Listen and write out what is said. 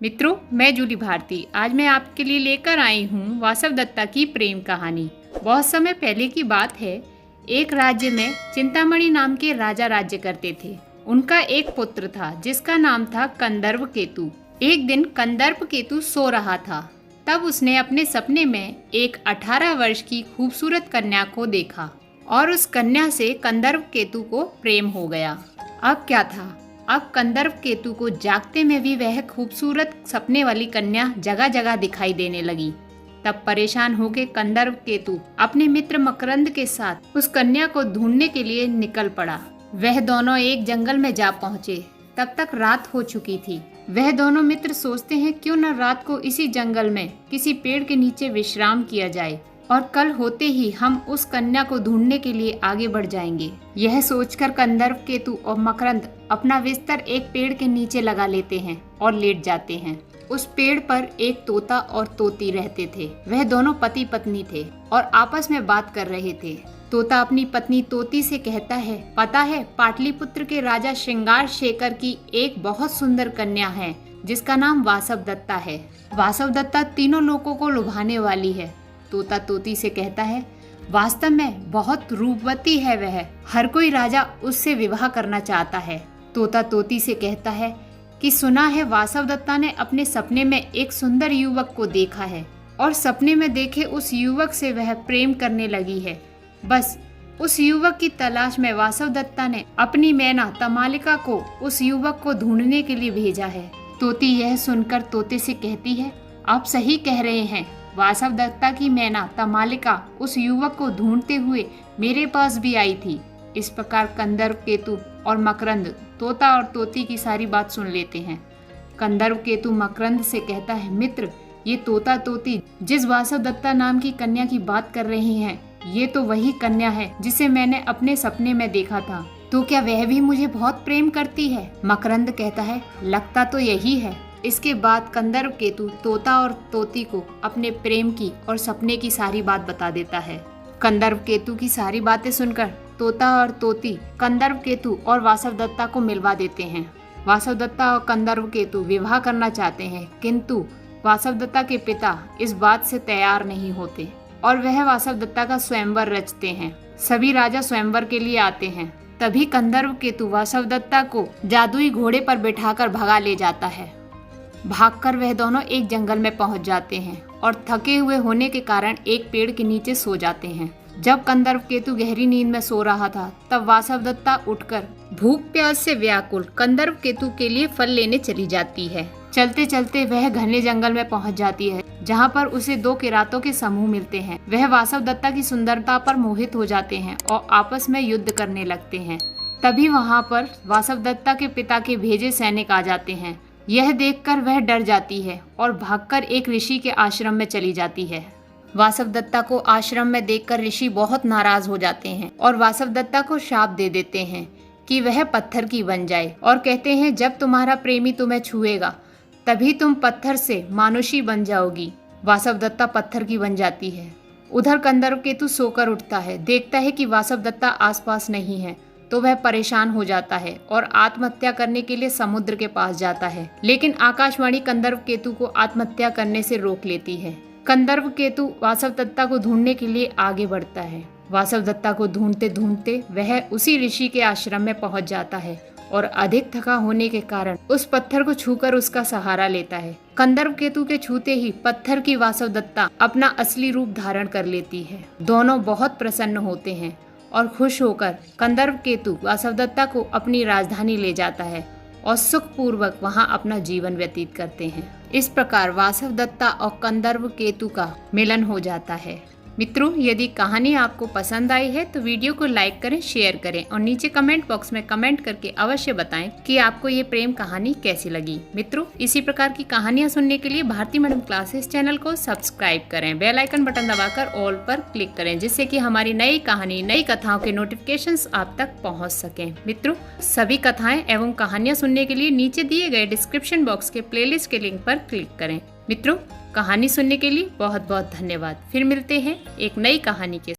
मित्रों, मैं जूली भारती आज मैं आपके लिए लेकर आई हूँ वासवदत्ता की प्रेम कहानी। बहुत समय पहले की बात है। एक राज्य में चिंतामणि नाम के राजा राज्य करते थे। उनका एक पुत्र था जिसका नाम था कंदर्व केतु। एक दिन कंदर्व केतु सो रहा था, तब उसने अपने सपने में एक 18 वर्ष की खूबसूरत कन्या को देखा और उस कन्या से कंदर्व केतु को प्रेम हो गया। अब क्या था, अब कंदर्व केतु को जागते में भी वह खूबसूरत सपने वाली कन्या जगह जगह दिखाई देने लगी। तब परेशान होकर कंदर्व केतु अपने मित्र मकरंद के साथ उस कन्या को ढूंढने के लिए निकल पड़ा। वह दोनों एक जंगल में जा पहुंचे। तब तक रात हो चुकी थी। वह दोनों मित्र सोचते हैं क्यों न रात को इसी जंगल में किसी पेड़ के नीचे विश्राम किया जाए और कल होते ही हम उस कन्या को ढूंढने के लिए आगे बढ़ जाएंगे। यह सोचकर कंदर्व केतु और मकरंद अपना बिस्तर एक पेड़ के नीचे लगा लेते हैं और लेट जाते हैं। उस पेड़ पर एक तोता और तोती रहते थे। वह दोनों पति पत्नी थे और आपस में बात कर रहे थे। तोता अपनी पत्नी तोती से कहता है, पता है, पाटलिपुत्र के राजा श्रृंगार शेखर की एक बहुत सुंदर कन्या है जिसका नाम वासवदत्ता है। वासवदत्ता तीनों लोगों को लुभाने वाली है। तोता तोती से कहता है, वास्तव में बहुत रूपवती है वह, हर कोई राजा उससे विवाह करना चाहता है। तोता तोती से कहता है कि सुना है वासवदत्ता ने अपने सपने में एक सुंदर युवक को देखा है और सपने में देखे उस युवक से वह प्रेम करने लगी है। बस उस युवक की तलाश में वासवदत्ता ने अपनी मैना तमालिका को उस युवक को ढूंढने के लिए भेजा है। तोती यह सुनकर तोते से कहती है, आप सही कह रहे हैं, वासवदत्ता की मैना तमालिका उस युवक को ढूंढते हुए मेरे पास भी आई थी। इस प्रकार कंदर्व केतु और मकरंद तोता और तोती की सारी बात सुन लेते हैं। कंदर्व केतु मकरंद से कहता है, मित्र, ये तोता तोती जिस वासवदत्ता नाम की कन्या की बात कर रहे हैं, ये तो वही कन्या है जिसे मैंने अपने सपने में देखा था। तो क्या वह भी मुझे बहुत प्रेम करती है? मकरंद कहता है, लगता तो यही है। इसके बाद कंदर्व केतु तोता और तोती को अपने प्रेम की और सपने की सारी बात बता देता है। कंदर्व केतु की सारी बातें सुनकर तोता और तोती कंदर्व केतु और वासवदत्ता को मिलवा देते हैं। वासवदत्ता और कंदर्व केतु विवाह करना चाहते हैं, किंतु वासवदत्ता के पिता इस बात से तैयार नहीं होते और वह वासवदत्ता का स्वयंवर रचते हैं। सभी राजा स्वयंवर के लिए आते हैं। तभी कंदर्व केतु वासवदत्ता को जादुई घोड़े पर बिठाकर भगा ले जाता है। भागकर वह दोनों एक जंगल में पहुंच जाते हैं और थके हुए होने के कारण एक पेड़ के नीचे सो जाते हैं। जब कंदर्व केतु गहरी नींद में सो रहा था, तब वासवदत्ता उठकर भूख प्यास से व्याकुल कंदर्व केतु के लिए फल लेने चली जाती है। चलते चलते वह घने जंगल में पहुंच जाती है, जहां पर उसे दो किरातों के समूह मिलते हैं। वह वासवदत्ता की सुंदरता पर मोहित हो जाते हैं और आपस में युद्ध करने लगते हैं। तभी वहां पर वासवदत्ता के पिता के भेजे सैनिक आ जाते हैं। यह देखकर वह डर जाती है और भागकर एक ऋषि के आश्रम में चली जाती है। वासवदत्ता को आश्रम में देखकर ऋषि बहुत नाराज हो जाते हैं और वासवदत्ता को शाप दे देते हैं कि वह पत्थर की बन जाए और कहते हैं, जब तुम्हारा प्रेमी तुम्हें छुएगा तभी तुम पत्थर से मानुषी बन जाओगी। वासवदत्ता पत्थर की बन जाती है। उधर कंदर्व केतु सोकर उठता है, देखता है कि वासवदत्ता आसपास नहीं है, तो वह परेशान हो जाता है और आत्महत्या करने के लिए समुद्र के पास जाता है। लेकिन आकाशवाणी कंदर्व केतु को आत्महत्या करने से रोक लेती है। कंदर्व केतु वासवदत्ता को ढूंढने के लिए आगे बढ़ता है। वासवदत्ता को ढूंढते ढूंढते वह उसी ऋषि के आश्रम में पहुंच जाता है और अधिक थका होने के कारण उस पत्थर को छूकर उसका सहारा लेता है। कंदर्व केतु के छूते ही पत्थर की वासवदत्ता अपना असली रूप धारण कर लेती है। दोनों बहुत प्रसन्न होते हैं और खुश होकर कंदर्व केतु वासवदत्ता को अपनी राजधानी ले जाता है और सुखपूर्वक वहां अपना जीवन व्यतीत करते हैं। इस प्रकार वासवदत्ता और कंदर्व केतु का मिलन हो जाता है। मित्रों, यदि कहानी आपको पसंद आई है तो वीडियो को लाइक करें, शेयर करें और नीचे कमेंट बॉक्स में कमेंट करके अवश्य बताएं कि आपको ये प्रेम कहानी कैसी लगी। मित्रों, इसी प्रकार की कहानियां सुनने के लिए भारती मैडम क्लासेस चैनल को सब्सक्राइब करें, बेल आइकन बटन दबाकर ऑल पर क्लिक करें, जिससे कि हमारी नई कहानी, नई कथाओं के नोटिफिकेशंस आप तक पहुँच सकें। मित्रों, सभी कथाएं एवं कहानियां सुनने के लिए नीचे दिए गए डिस्क्रिप्शन बॉक्स के प्लेलिस्ट के लिंक पर क्लिक करें। मित्रों, कहानी सुनने के लिए बहुत बहुत धन्यवाद। फिर मिलते हैं एक नई कहानी के